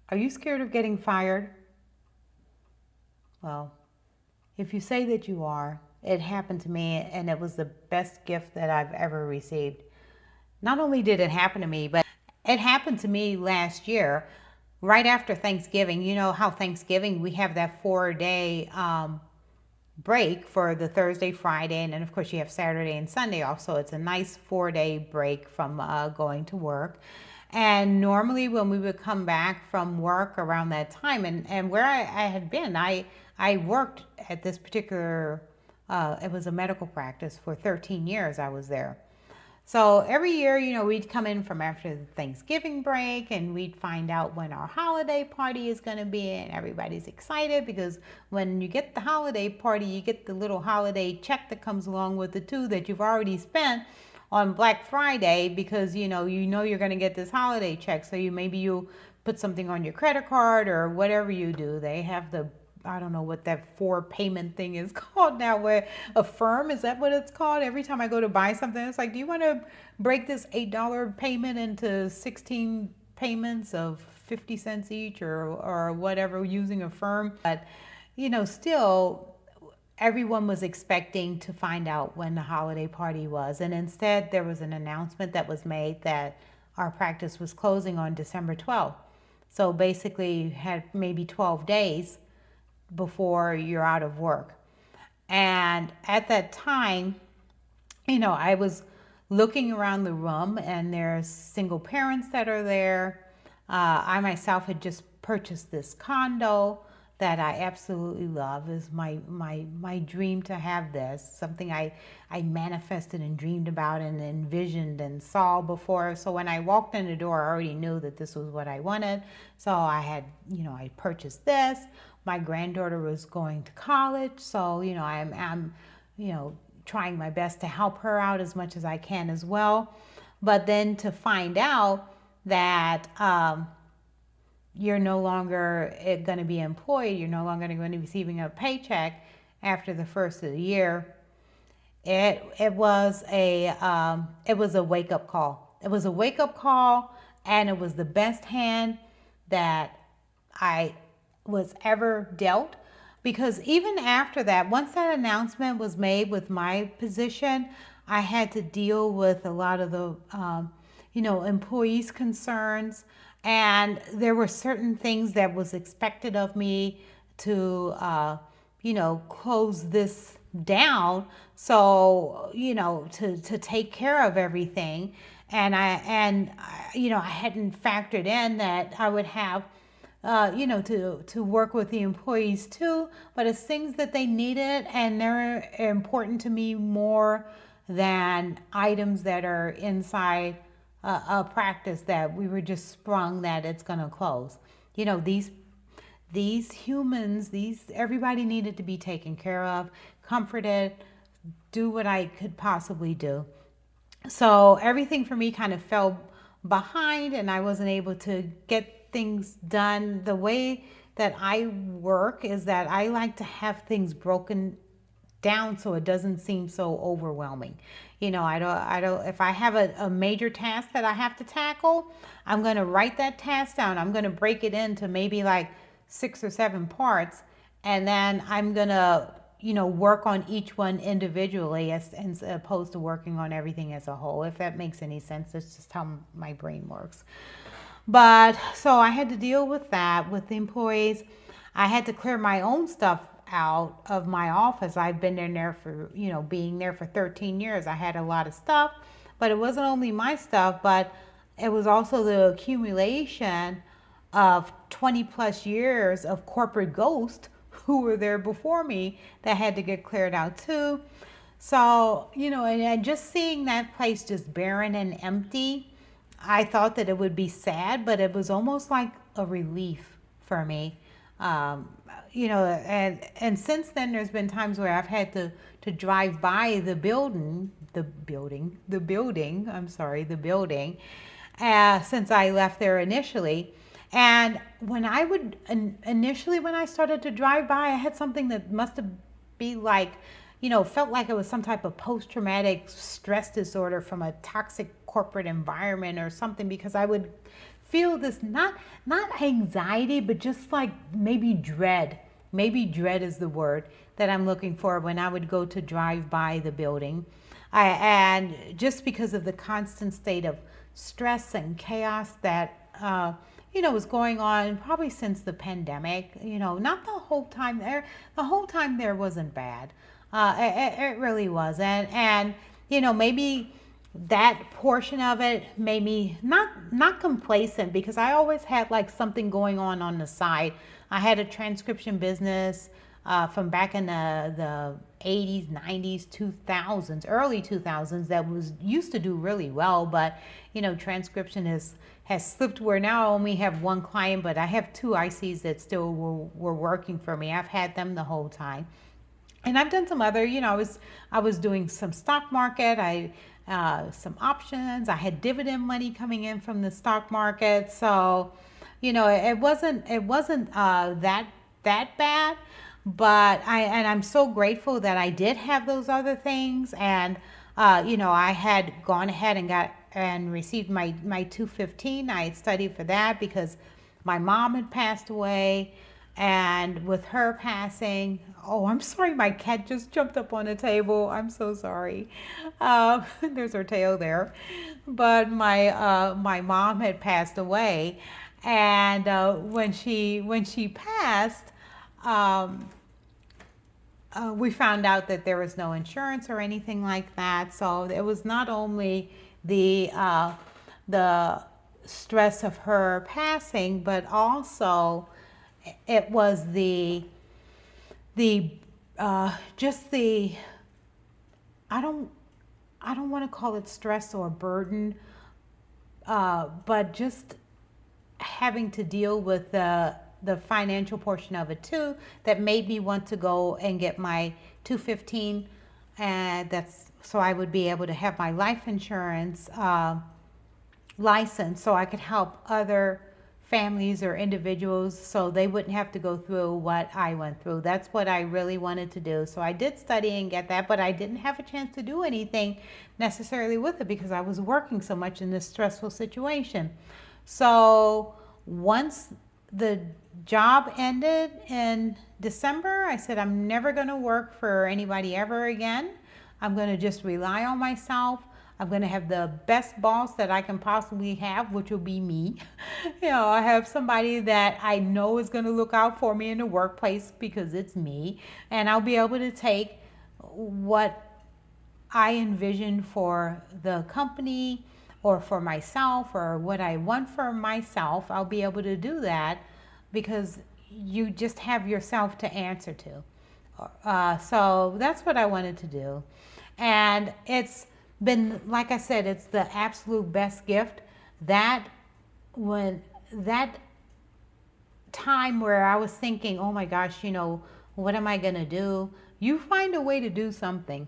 Are you scared of getting fired? Well, if you say that you are, it happened to me and it was the best gift that I've ever received. Not only did it happen to me, but it happened to me last year, right after Thanksgiving. You know how Thanksgiving, we have that 4 day break for the Thursday, Friday, and then of course you have Saturday and Sunday off. So it's a nice 4 day break from going to work. And normally when we would come back from work around that time, and where I had been, I worked at this particular, it was a medical practice for 13 years I was there. So every year, we'd come in from after the Thanksgiving break and we'd find out when our holiday party is going to be, and everybody's excited because when you get the holiday party, you get the little holiday check that comes along with the two that you've already spent on Black Friday, because you know you're going to get this holiday check. So you put something on your credit card or whatever you do. They have the, I don't know what that four payment thing is called now, where Affirm, is that what it's called? Every time I go to buy something, it's like, do you want to break this $8 payment into 16 payments of 50 cents each, or whatever, using Affirm? But, still, everyone was expecting to find out when the holiday party was. And instead, there was an announcement that was made that our practice was closing on December 12th. So basically, you had maybe 12 days before you're out of work. And at that time, I was looking around the room and there's single parents that are there. I myself had just purchased this condo that I absolutely love. Is my dream to have this, something I manifested and dreamed about and envisioned and saw before. So when I walked in the door, I already knew that this was what I wanted. So I had, I purchased this. My granddaughter was going to college, so I'm trying my best to help her out as much as I can as well. But then to find out that you're no longer going to be employed, you're no longer going to be receiving a paycheck after the first of the year, it was a wake up call. It was a wake up call, and it was the best hand that I was ever dealt. Because even after that, once that announcement was made with my position, I had to deal with a lot of the employees' concerns, and there were certain things that was expected of me to close this down, so to take care of everything. And I hadn't factored in that I would have to work with the employees too, but it's things that they needed, and they're important to me more than items that are inside a practice that we were just sprung that it's going to close. These humans, everybody needed to be taken care of, comforted, do what I could possibly do. So everything for me kind of fell behind, and I wasn't able to get things done. The way that I work is that I like to have things broken down so it doesn't seem so overwhelming. I don't, if I have a major task that I have to tackle, I'm going to write that task down. I'm going to break it into maybe like 6 or 7 parts, and then I'm going to work on each one individually, as opposed to working on everything as a whole. If that makes any sense, that's just how my brain works. But so I had to deal with that with the employees. I had to clear my own stuff out of my office. I've been in there for, being there for 13 years. I had a lot of stuff, but it wasn't only my stuff, but it was also the accumulation of 20 plus years of corporate ghosts who were there before me that had to get cleared out too. So, and just seeing that place just barren and empty, I thought that it would be sad, but it was almost like a relief for me. And since then, there's been times where I've had to drive by the building, since I left there initially. And when I started to drive by, I had something that must have been like, felt like it was some type of post-traumatic stress disorder from a toxic corporate environment or something, because I would feel this, not anxiety, but just like maybe dread. Maybe dread is the word that I'm looking for when I would go to drive by the building. And just because of the constant state of stress and chaos that was going on probably since the pandemic. Not the whole time there. The whole time there wasn't bad. It really was, and maybe that portion of it made me not complacent, because I always had like something going on the side. I had a transcription business from back in the 80s, 90s, 2000s, early 2000s, that was used to do really well, but transcription has slipped where now I only have one client, but I have two ICs that still were working for me. I've had them the whole time. And I've done some other, I was doing some stock market, some options. I had dividend money coming in from the stock market. So, it wasn't that bad. But I'm so grateful that I did have those other things. And, I had gone ahead and received my 215. I had studied for that because my mom had passed away. And with her passing, I'm sorry, my cat just jumped up on the table. I'm so sorry. There's her tail there. But my mom had passed away, and when she passed, we found out that there was no insurance or anything like that. So it was not only the stress of her passing, but also it was just the I don't want to call it stress or burden, but just having to deal with the financial portion of it too, that made me want to go and get my 215, and that's so I would be able to have my life insurance license, so I could help other families or individuals so they wouldn't have to go through what I went through. That's what I really wanted to do. So I did study and get that, but I didn't have a chance to do anything necessarily with it because I was working so much in this stressful situation. So once the job ended in December, I said, I'm never going to work for anybody ever again. I'm going to just rely on myself. I'm going to have the best boss that I can possibly have, which will be me. I have somebody that I know is going to look out for me in the workplace because it's me. And I'll be able to take what I envision for the company or for myself or what I want for myself. I'll be able to do that because you just have yourself to answer to. So that's what I wanted to do. And it's been, like I said, it's the absolute best gift. That time where I was thinking, oh my gosh, what am I gonna do? You find a way to do something.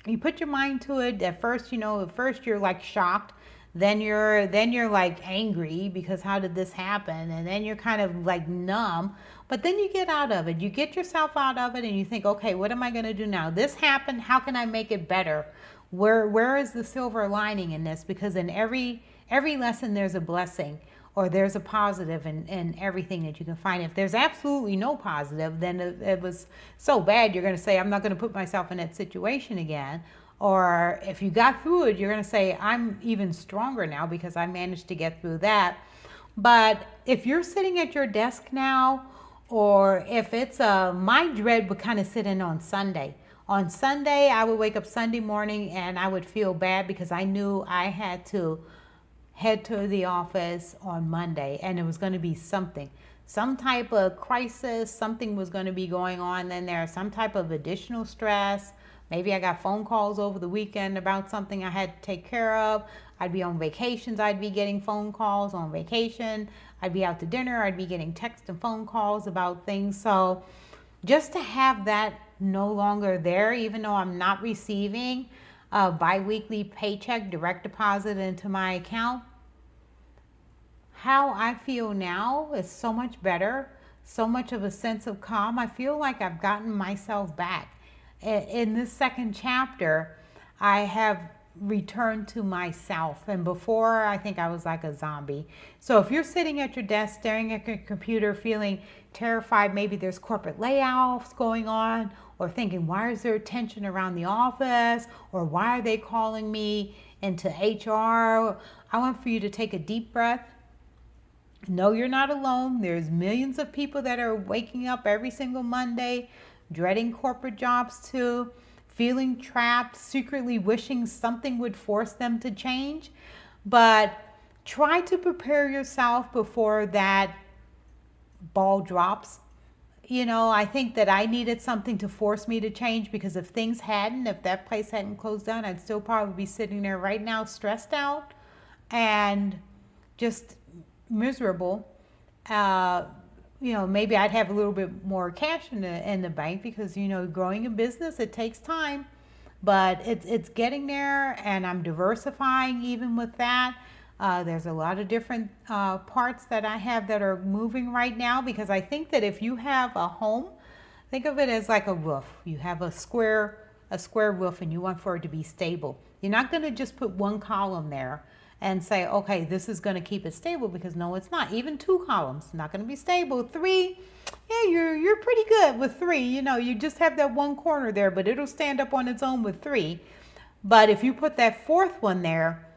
You put your mind to it. At first you're like shocked. Then you're like angry because how did this happen? And then you're kind of like numb. But then you get out of it. You get yourself out of it and you think, okay, what am I gonna do now? This happened. How can I make it better? Where is the silver lining in this? Because in every lesson there's a blessing, or there's a positive in everything that you can find. If there's absolutely no positive, then it was so bad you're going to say, I'm not going to put myself in that situation again. Or if you got through it, you're going to say, I'm even stronger now because I managed to get through that. But if you're sitting at your desk now, or if it's my dread would kind of sit in on Sunday. On Sunday, I would wake up Sunday morning and I would feel bad because I knew I had to head to the office on Monday, and it was going to be some type of crisis, something was going to be going on in there, some type of additional stress. Maybe I got phone calls over the weekend about something I had to take care of. I'd be on vacations, I'd be getting phone calls on vacation. I'd be out to dinner, I'd be getting text and phone calls about things. So just to have that no longer there, even though I'm not receiving a bi-weekly paycheck direct deposit into my account, how I feel now is so much better, so much of a sense of calm. I feel like I've gotten myself back. In this second chapter, I have return to myself. And before, I think I was like a zombie. So if you're sitting at your desk staring at your computer feeling terrified, maybe there's corporate layoffs going on, or thinking, why is there tension around the office, or why are they calling me into HR? I want for you to take a deep breath. No, you're not alone. There's millions of people that are waking up every single Monday, dreading corporate jobs too, feeling trapped, secretly wishing something would force them to change. But try to prepare yourself before that ball drops. I think that I needed something to force me to change, because if that place hadn't closed down, I'd still probably be sitting there right now stressed out and just miserable. Maybe I'd have a little bit more cash in the bank, because growing a business, it takes time, but it's getting there, and I'm diversifying even with that. There's a lot of different parts that I have that are moving right now, because I think that if you have a home, think of it as like a roof. You have a square roof, and you want for it to be stable. You're not going to just put one column there and say, okay, this is going to keep it stable, because no, it's not. Even 2 columns, not going to be stable. 3, yeah, you're pretty good with 3. You just have that one corner there, but it'll stand up on its own with 3. But if you put that 4th one there,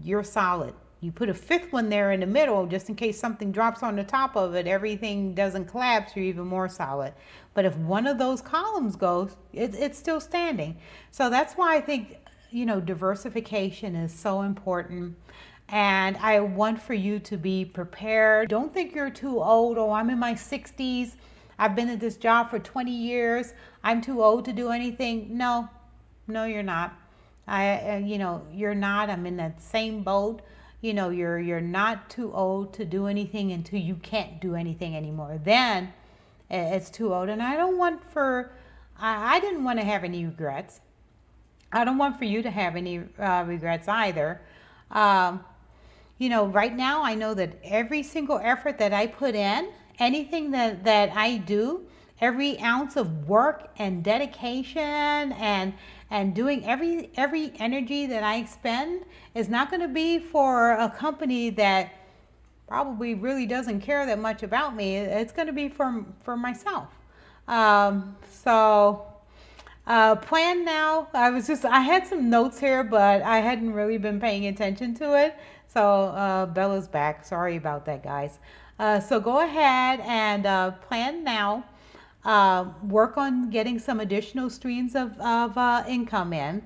you're solid. You put a 5th one there in the middle, just in case something drops on the top of it, everything doesn't collapse, you're even more solid. But if one of those columns goes, it's still standing. So that's why I think, diversification is so important. And I want for you to be prepared. Don't think you're too old. Oh, I'm in my 60s. I've been at this job for 20 years. I'm too old to do anything. No, you're not. You're not. I'm in that same boat. You're not too old to do anything until you can't do anything anymore. Then it's too old. And I didn't want to have any regrets. I don't want for you to have any regrets either. Right now I know that every single effort that I put in, anything that I do, every ounce of work and dedication and doing every energy that I expend is not going to be for a company that probably really doesn't care that much about me. It's going to be for myself. Plan now. I had some notes here, but I hadn't really been paying attention to it. So Bella's back. Sorry about that, guys. So go ahead and plan now. Work on getting some additional streams of income in.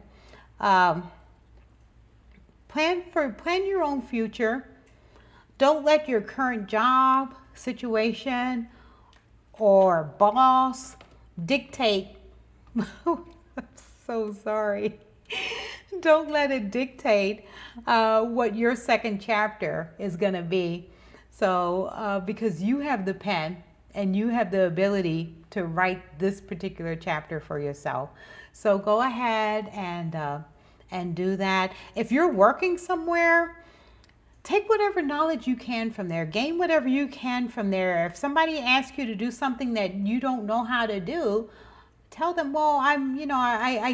Plan your own future. Don't let your current job situation or boss dictate. I'm so sorry. Don't let it dictate what your second chapter is going to be. So because you have the pen and you have the ability to write this particular chapter for yourself. So go ahead and do that. If you're working somewhere, take whatever knowledge you can from there. Gain whatever you can from there. If somebody asks you to do something that you don't know how to do, tell them, well, I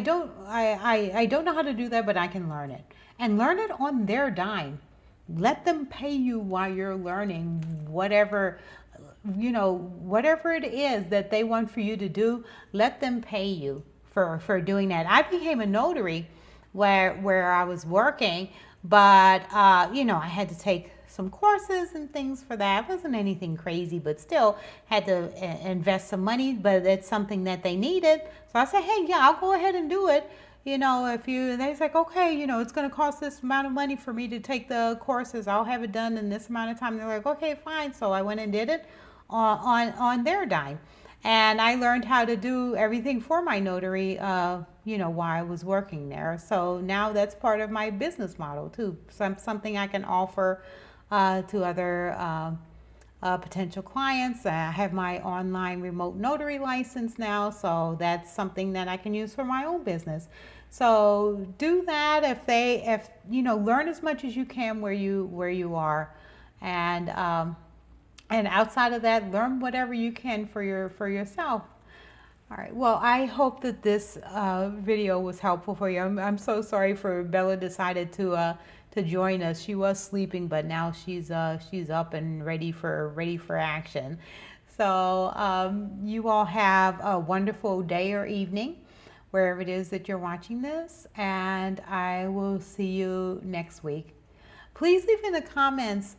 don't know how to do that, but I can learn it. And learn it on their dime. Let them pay you while you're learning whatever it is that they want for you to do. Let them pay you for doing that. I became a notary where I was working, but I had to take some courses and things for that. It wasn't anything crazy, but still had to invest some money, but it's something that they needed. So I said, hey, yeah, I'll go ahead and do it. They're like, okay, it's going to cost this amount of money for me to take the courses. I'll have it done in this amount of time. They're like, okay, fine. So I went and did it on their dime. And I learned how to do everything for my notary, while I was working there. So now that's part of my business model too. Something I can offer to other potential clients. I have my online remote notary license now, so that's something that I can use for my own business. So do that. If learn as much as you can where you are, and outside of that, learn whatever you can for yourself. All right. Well, I hope that this video was helpful for you. I'm so sorry for Bella decided to join us. She was sleeping, but now she's up and ready for action. So you all have a wonderful day or evening, wherever it is that you're watching this, and I will see you next week. Please leave in the comments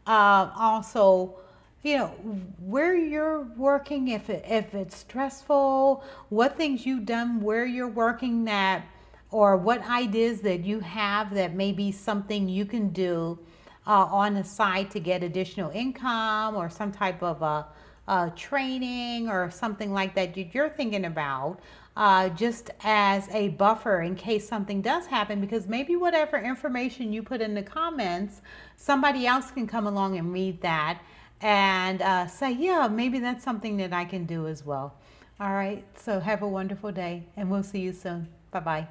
also, you know, where you're working, if it's stressful, what things you've done where you're working that, or what ideas that you have that may be something you can do on the side to get additional income, or some type of training or something like that you're thinking about, just as a buffer in case something does happen, because maybe whatever information you put in the comments, somebody else can come along and read that and say, yeah, maybe that's something that I can do as well. All right, so have a wonderful day, and we'll see you soon. Bye-bye.